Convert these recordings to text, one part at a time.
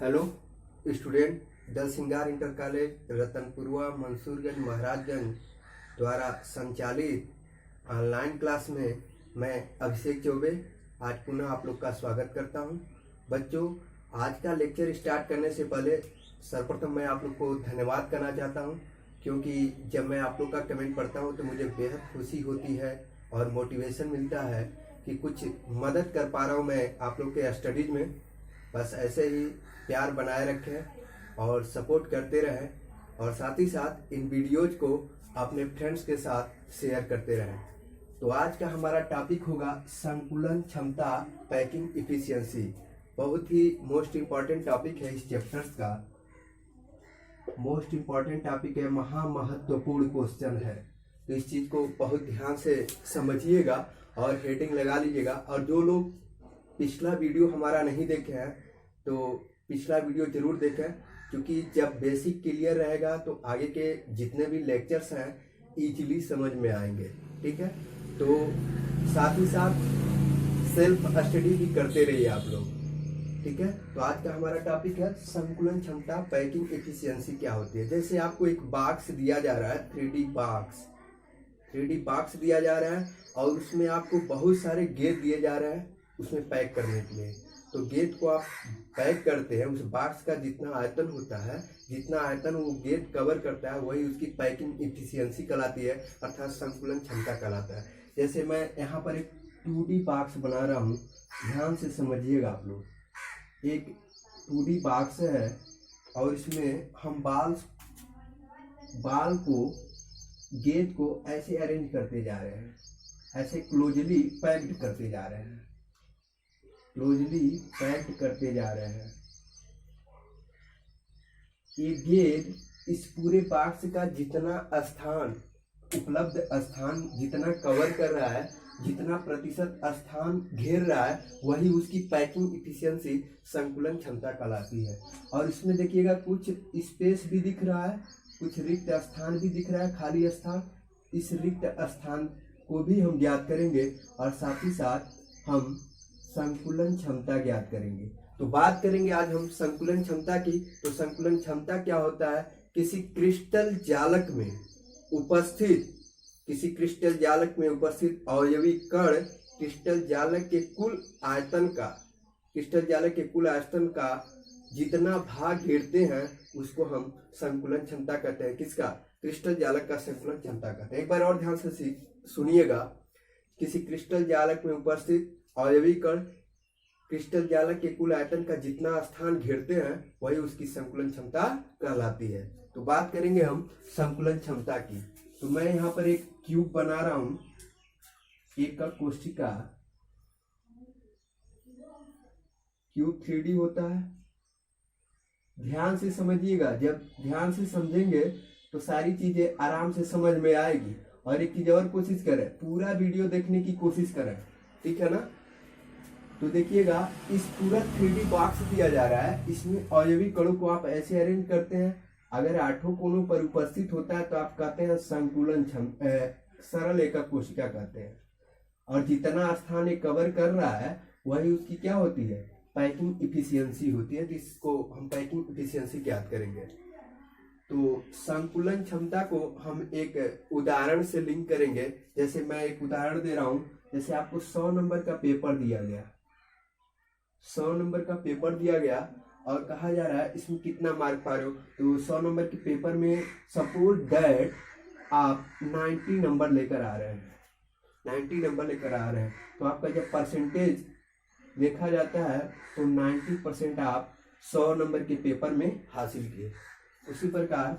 Hello student, दल सिंगार inter college Ratanpurwa Mansurganj Maharajganj द्वारा संचालित ऑनलाइन क्लास में मैं अभिषेक चौबे आज पुनः आप लोग का स्वागत करता हूं। बच्चों, आज का लेक्चर स्टार्ट करने से पहले सर्वप्रथम मैं आप लोग को धन्यवाद करना चाहता हूं, क्योंकि जब मैं आप लोग का कमेंट पढ़ता हूं तो मुझे बेहद खुशी होती है और मोटिवेशन मिलता है कि कुछ मदद कर पा रहा हूं मैं आप लोग के स्टडीज में। बस ऐसे ही प्यार बनाए रखें और सपोर्ट करते रहें, और साथ ही साथ इन वीडियोज को अपने फ्रेंड्स के साथ शेयर करते रहें। तो आज का हमारा टॉपिक होगा संकुलन क्षमता, पैकिंग इफिशियंसी। बहुत ही मोस्ट इम्पॉर्टेंट टॉपिक है, इस चैप्टर्स का मोस्ट इम्पॉर्टेंट टॉपिक है, महत्वपूर्ण क्वेश्चन है। तो इस चीज को बहुत ध्यान से समझिएगा और हेडिंग लगा लीजिएगा। और जो लोग पिछला वीडियो हमारा नहीं देखे हैं तो पिछला वीडियो जरूर देखें, क्योंकि जब बेसिक क्लियर रहेगा तो आगे के जितने भी लेक्चर्स हैं इजीली समझ में आएंगे। ठीक है, तो साथ ही साथ सेल्फ स्टडी भी करते रहिए आप लोग। ठीक है, तो आज का हमारा टॉपिक है संकुलन क्षमता, पैकिंग एफिशिएंसी क्या होती है। जैसे आपको एक बॉक्स दिया जा रहा है, 3D बॉक्स दिया जा रहा है और उसमें आपको बहुत सारे गेट दिए जा रहे हैं उसमें पैक करने के लिए। तो गेट को आप पैक करते हैं, उस बॉक्स का जितना आयतन होता है, जितना आयतन वो गेट कवर करता है, वही उसकी पैकिंग एफिशिएंसी कहलाती है, अर्थात संकुलन क्षमता कहलाता है। जैसे मैं यहाँ पर एक 2D बॉक्स बना रहा हूँ, ध्यान से समझिएगा आप लोग। एक 2D बॉक्स है और इसमें हम बाल को, गेट को ऐसे अरेंज करते जा रहे हैं, ऐसे क्लोजली पैक्ड करते जा रहे हैं, ये गेट इस पूरे बॉक्स का जितना स्थान, उपलब्ध स्थान जितना कवर कर रहा है, जितना प्रतिशत स्थान घेर रहा है, वही उसकी पैकिंग इफिशियंसी, संकुलन क्षमता कहलाती है। और इसमें देखिएगा कुछ स्पेस भी दिख रहा है, कुछ रिक्त स्थान भी दिख रहा है, खाली स्थान। इस रिक्त स्थान को भी हम ज्ञात करेंगे और साथ ही साथ हम संकुलन क्षमता ज्ञात करेंगे। तो बात करेंगे आज हम संकुलन क्षमता की। तो संकुलन क्षमता क्या होता है? किसी क्रिस्टल जालक में उपस्थित अवयवी कण क्रिस्टल जालक के कुल आयतन का जितना भाग घेरते हैं उसको हम संकुलन क्षमता कहते हैं। किसका? क्रिस्टल जालक का संकुलन क्षमता कहते हैं। एक बार और ध्यान से सुनिएगा। किसी क्रिस्टल जालक में उपस्थित अवयवी कण क्रिस्टल जालक के कुल आयतन का जितना स्थान घेरते हैं वही उसकी संकुलन क्षमता कहलाती है। तो बात करेंगे हम संकुलन क्षमता की। तो मैं यहाँ पर एक क्यूब बना रहा हूं, एकक कोशिका। क्यूब 3D होता है। ध्यान से समझिएगा, जब ध्यान से समझेंगे तो सारी चीजें आराम से समझ में आएगी। और एक चीज और कोशिश करें, पूरा वीडियो देखने की कोशिश करें, ठीक है ना। तो देखिएगा, इस पूरा 3D बॉक्स दिया जा रहा है, इसमें अवयवी कणों को आप ऐसे अरेंज करते हैं। अगर 8 कोनों पर उपस्थित होता है तो आप कहते हैं संकुलन सरल एकक कोशिका कहते हैं। और जितना स्थान ये कवर कर रहा है वही उसकी क्या होती है? पैकिंग इफिशियंसी होती है। तो इसको हम पैकिंग इफिशियंसी ज्ञात करेंगे। तो संकुलन क्षमता को हम एक उदाहरण से लिंक करेंगे। जैसे मैं एक उदाहरण दे रहा हूं, जैसे आपको 100 नंबर का पेपर दिया गया, 100 नंबर का पेपर दिया गया और कहा जा रहा है इसमें कितना मार्क पा रहे हो। तो 100 नंबर के पेपर में सपोज दैट आप 90 नंबर लेकर आ रहे हैं, 90 नंबर लेकर आ रहे हैं। तो आपका जब परसेंटेज देखा जाता है तो 90% आप 100 नंबर के पेपर में हासिल किए। उसी प्रकार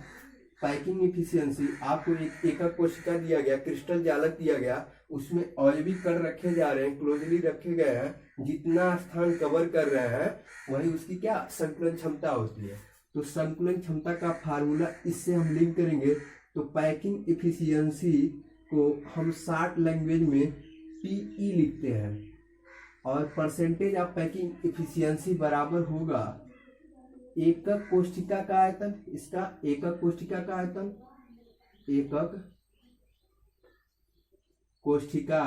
पैकिंग इफिशियंसी, आपको एक एकक कोशिका दिया गया, क्रिस्टल जालक दिया गया, उसमें अवयवी कण रखे जा रहे हैं, क्लोजली रखे गए हैं, जितना स्थान कवर कर रहे हैं वही उसकी क्या संकुलन क्षमता होती है। तो संकुलन क्षमता का फार्मूला इससे हम लिंक करेंगे। तो पैकिंग इफिशियंसी को हम शॉर्ट लैंग्वेज में PE लिखते हैं और परसेंटेज ऑफ पैकिंग इफिशियंसी बराबर होगा एकक कोशिका का आयतन, इसका एकक कोशिका का आयतन, एकक कोशिका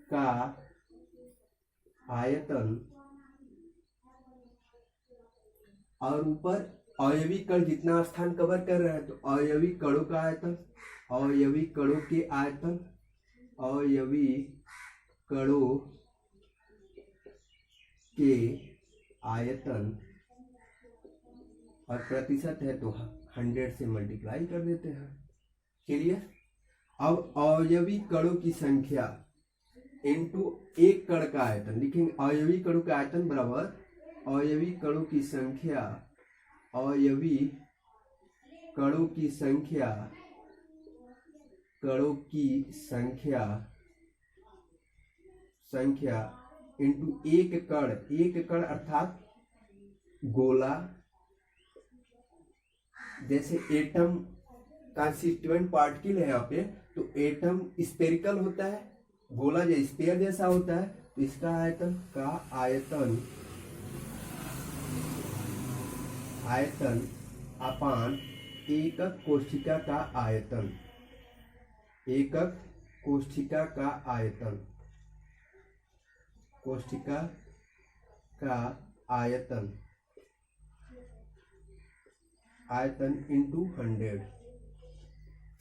का आयतन और ऊपर अवयवी कण जितना स्थान कवर कर रहा है तो अवयवी कणों का आयतन, अवयवी कणों के आयतन, अवयवी कणों के आयतन और प्रतिशत है तो 100 से मल्टीप्लाई कर देते हैं। क्लियर। अब अवयवी कणों की संख्या इनटू एक कण का आयतन लिखेंगे। अवयवी कणों का आयतन बराबर अवयवी कणों की संख्या, अवयवी कणों की संख्या, कणों की संख्या इनटू एक कण अर्थात गोला। जैसे एटम कंस्टिट्यूएंट पार्टिकल है यहाँ पे, तो एटम स्पेरिकल होता है, गोला जो स्पेयर जैसा होता है, तो इसका आयतन अपान एकक कोशिका का आयतन, एकक कोशिका का आयतन, कोशिका का आयतन, आयतन इंटू 100।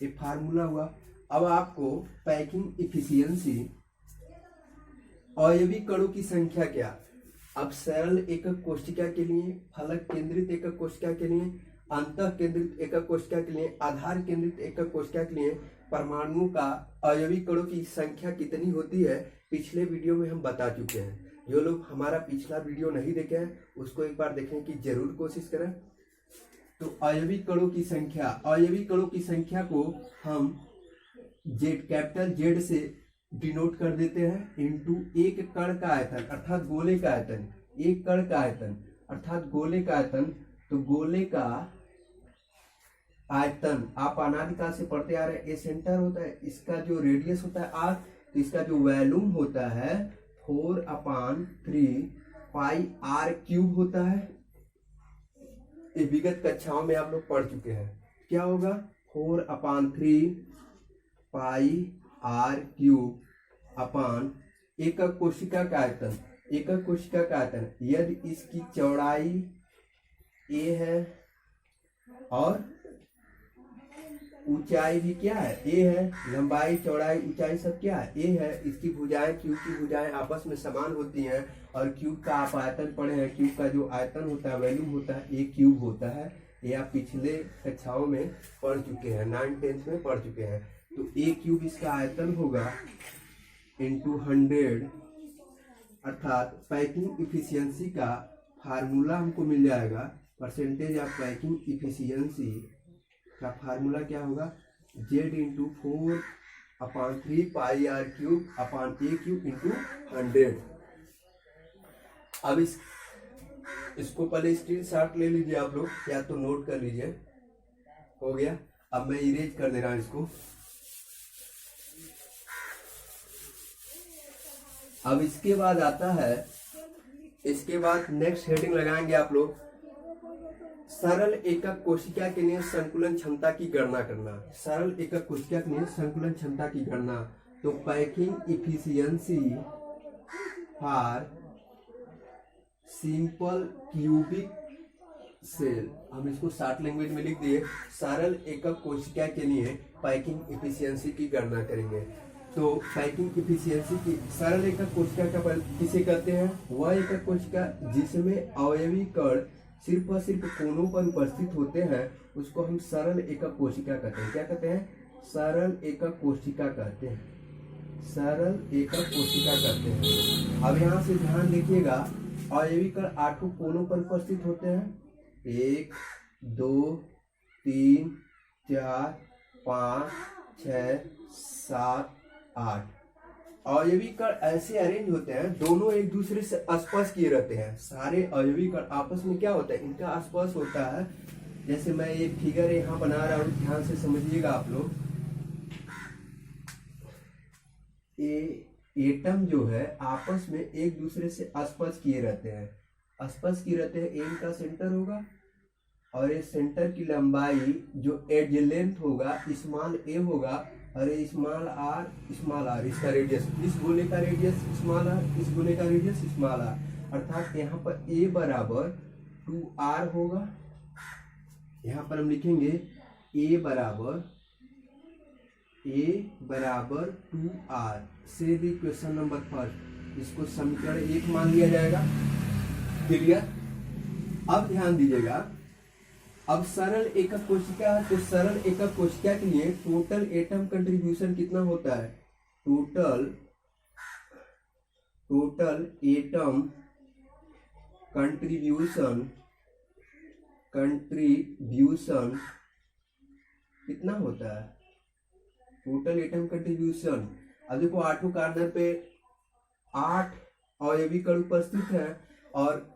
ये फार्मूला हुआ। अब आपको पैकिंग इफिशियंसी, अवयवी कणों की संख्या क्या, अब सरल एकक कोशिका के लिए, फलक केंद्रित एकक कोशिका के लिए, अंतः केंद्रित एकक कोशिका के लिए, आधार केंद्रित एकक कोशिका के लिए परमाणुओं का अवयवी कणों की संख्या कितनी होती है पिछले वीडियो में हम बता चुके हैं। जो लोग हमारा पिछला वीडियो नहीं देखे हैं उसको एक बार देखने की जरूर कोशिश करें। तो अवयवी कणों की संख्या, अवयवी कणों की संख्या को हम कैपिटल जेड से डिनोट कर देते हैं इनटू एक कण का आयतन अर्थात गोले का आयतन, एक कण का आयतन अर्थात गोले का आयतन। तो गोले का आयतन आप अनादिकाल से पढ़ते आ रहे हैं, ए सेंटर होता है, इसका जो रेडियस होता है आर, तो इसका जो वॉल्यूम होता है 4/3 पाई आर क्यूब होता है। ये विगत कक्षाओं में आप लोग पढ़ चुके हैं। क्या होगा 4/3 पाई आर क्यूब अपान एकक कोशिका का आयतन, एकक कोशिका का आयतन यदि इसकी चौड़ाई ए है और ऊंचाई भी क्या है ए है, लंबाई चौड़ाई ऊंचाई सब क्या है ए है, इसकी भुजाएं क्यूब की भुजाएं आपस में समान होती हैं और क्यूब का आप आयतन पढ़े हैं, क्यूब का जो आयतन होता है वॉल्यूम होता है ए क्यूब होता है। ये आप पिछले कक्षाओं में पढ़ चुके हैं, 9th-10th में पढ़ चुके हैं। तो ए क्यूब इसका आयतन होगा इंटू 100 अर्थात पैकिंग इफिशियंसी का फार्मूला हमको मिल जाएगा। परसेंटेज ऑफ पैकिंग इफिशियंसी का फार्मूला क्या होगा Z into 4/3 pi R cube upon a cube into 100। अब इसको पहले स्क्रीनशॉट ले लीजिए आप लोग, या तो नोट कर लीजिए। हो गया। अब मैं इरेज कर दे रहा हूं इसको। अब इसके बाद आता है, इसके बाद नेक्स्ट हेडिंग लगाएंगे आप लोग सरल एकक कोशिका के लिए संकुलन क्षमता की गणना करना। सरल एकक कोशिका के लिए संकुलन क्षमता की गणना। तो packing efficiency for simple cubic cell, हम इसको शॉर्ट लैंग्वेज में लिख दिए। सरल एकक कोशिका के लिए पैकिंग इफिशियंसी की गणना करेंगे। तो पैकिंग इफिशियंसी की सरल एकक कोशिका का किसे कहते हैं, वह एकक कोशिका जिसमें अवयवी कण सिर्फ और सिर्फ कोनों पर उपस्थित होते हैं उसको हम सरल एकक कोशिका कहते हैं। क्या कहते हैं, सरल एकक कोशिका कहते हैं, सरल एकक कोशिका कहते हैं। अब यहाँ से ध्यान देखिएगा, अवयवी कण 8 कोनों पर उपस्थित होते हैं, 1 2 3 4 5 6 7 8। अवयवी कण ऐसे अरेंज होते हैं, दोनों एक दूसरे से स्पर्श किए रहते हैं। सारे अवयवी कण आपस में क्या होता है, इनका स्पर्श होता है। जैसे मैं एक फिगर यहाँ बना रहा हूँ, ध्यान से समझिएगा आप लोग। एटम जो है आपस में एक दूसरे से स्पर्श किए रहते हैं, स्पर्श किए रहते हैं। ए इनका सेंटर होगा और ये सेंटर की लंबाई जो एज लेंथ होगा स्मॉल ए होगा, अरे स्मॉल आर इसका रेडियस, इस गोले का रेडियस स्मॉल आर, इस गोले का रेडियस स्मॉल आर, अर्थात यहाँ पर a बराबर 2r होगा। यहाँ पर हम लिखेंगे a बराबर 2r से भी क्वेश्चन नंबर फर्स्ट, इसको समीकरण 1 मान लिया जाएगा। क्लियर। अब ध्यान दीजिएगा, अब सरल एकक कोशिका, तो सरल एकक कोशिका के लिए टोटल एटम कंट्रीब्यूशन कितना होता है? टोटल एटम कंट्रीब्यूशन कितना होता है? टोटल एटम कंट्रीब्यूशन, अब देखो 8 कार्बन पे 8 अयवी कण उपस्थित है और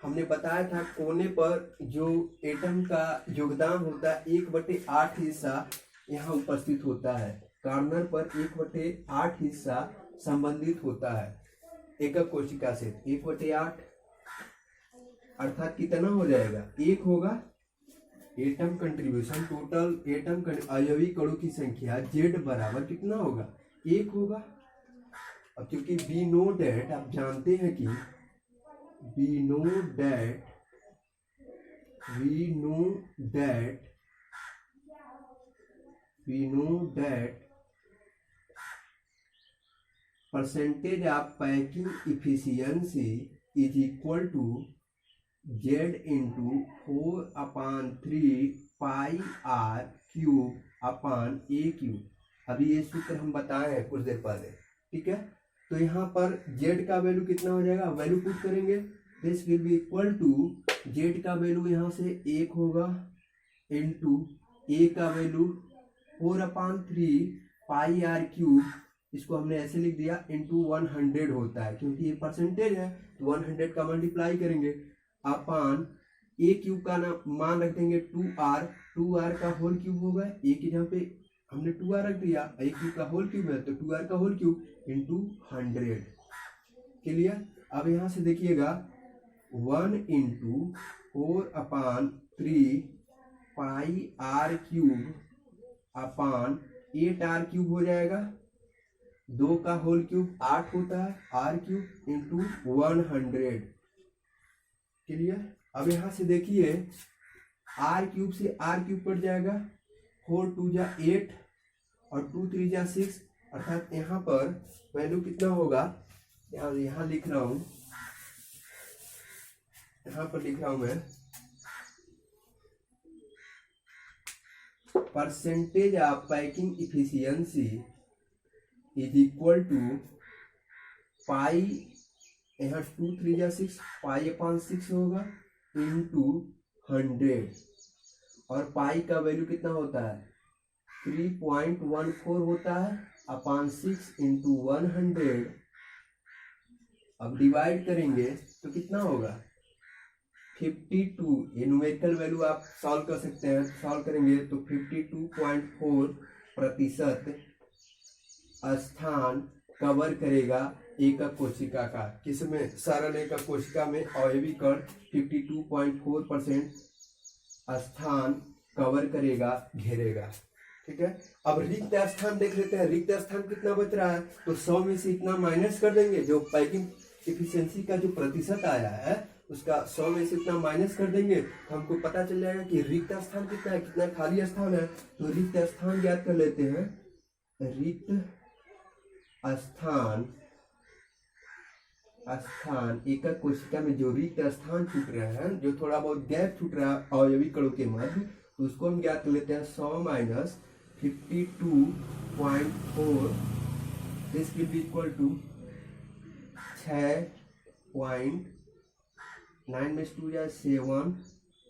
हमने बताया था कोने पर जो एटम का योगदान होता है 1/8 हिस्सा यहाँ उपस्थित होता है। कार्नर पर 1/8 हिस्सा संबंधित होता है एकक कोशिका से। 1/8 अर्थात कितना हो जाएगा? 1 होगा। एटम कंट्रीब्यूशन, टोटल एटम अयवी कणों की संख्या Z बराबर कितना होगा? 1 होगा। अब क्योंकि वी नो दैट, आप जानते हैं कि we know that percentage of packing efficiency is equal to Z into 4/3 pi r cube upon a cube। अभी ये सूत्र हम बताए हैं कुछ देर पहले, ठीक है। तो यहाँ पर z का वैल्यू कितना हो जाएगा? वैल्यू पुट करेंगे, this will be equal to z का वैल्यू यहाँ से 1 होगा इंटू a का वैल्यू 4/3 पाई r क्यूब, इसको हमने ऐसे लिख दिया, इंटू 100 होता है क्योंकि ये परसेंटेज है, तो 100 का मल्टीप्लाई करेंगे अपान a क्यूब का मान रख देंगे 2r का होल क्यूब होगा। a की जहाँ पे हमने 2r रख दिया, a क्यूब का होल क्यूब है तो 2r का होल क्यूब इंटू 100। क्लियर। अब यहाँ से देखिएगा 1 इंटू 4/3 पाई r क्यूब अपान 8r क्यूब हो जाएगा। 2 का होल क्यूब 8 होता है, r क्यूब इंटू 100। क्लियर। अब यहाँ से देखिए r क्यूब से r क्यूब कट जाएगा, 4 2 जा 8 और 2 3 जा 6, अर्थात यहाँ पर वैल्यू कितना होगा? यहाँ लिख रहा हूं, यहाँ पर लिख रहा हूं मैं, percentage of packing efficiency is equal to pi, यहाँ 2 3 जा 6 पाई/6 होगा इंटू 100, और पाई का वैल्यू कितना होता है? 3.14 होता है अपान 6 इंटू 100। अब डिवाइड करेंगे तो कितना होगा? 52। ये न्यूमेरिकल वैल्यू आप सॉल्व कर सकते हैं, सॉल्व करेंगे तो 52.4% स्थान कवर करेगा एकक कोशिका का। किसमें? सरल एकक कोशिका में अयवी कण 52.4% स्थान कवर करेगा, घेरेगा। ठीक है। अब रिक्त स्थान देख लेते हैं, रिक्त स्थान कितना बच रहा है? तो 100 में से इतना माइनस कर देंगे, जो पैकिंग एफिशिएंसी का जो प्रतिशत आया है उसका 100 में से इतना माइनस कर देंगे तो हमको पता चल जाएगा कि रिक्त स्थान कितना है, कितना खाली स्थान है। तो रिक्त स्थान ज्ञात कर लेते हैं। रिक्त स्थान एकक कोशिका में जो रिक्त स्थान छूट रहे हैं, जो थोड़ा बहुत गैप छूट रहा है अयवी कणों के मध्य, तो उसको हम ज्ञात कर लेते हैं 100 minus 52.4, this will be equal to 6.9 में 2 जाए 7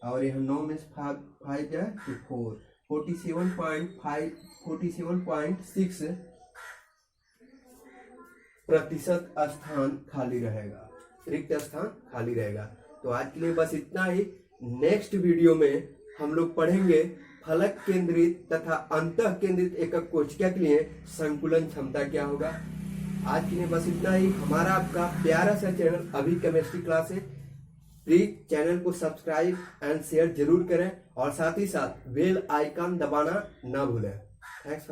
और यहाँ 9 में 5 जाए तो 4, 47.6% स्थान खाली रहेगा, रिक्त स्थान खाली रहेगा। तो आज के लिए बस इतना ही। नेक्स्ट वीडियो में हम लोग पढ़ेंगे फलक केंद्रित तथा अंतः केंद्रित एकक कोशिका के लिए संकुलन क्षमता क्या होगा। आज के लिए बस इतना ही। हमारा आपका प्यारा सा चैनल अभी केमिस्ट्री क्लास है, प्लीज चैनल को सब्सक्राइब एंड शेयर जरूर करें और साथ ही साथ बेल आइकन दबाना ना भूलें। थैंक्स।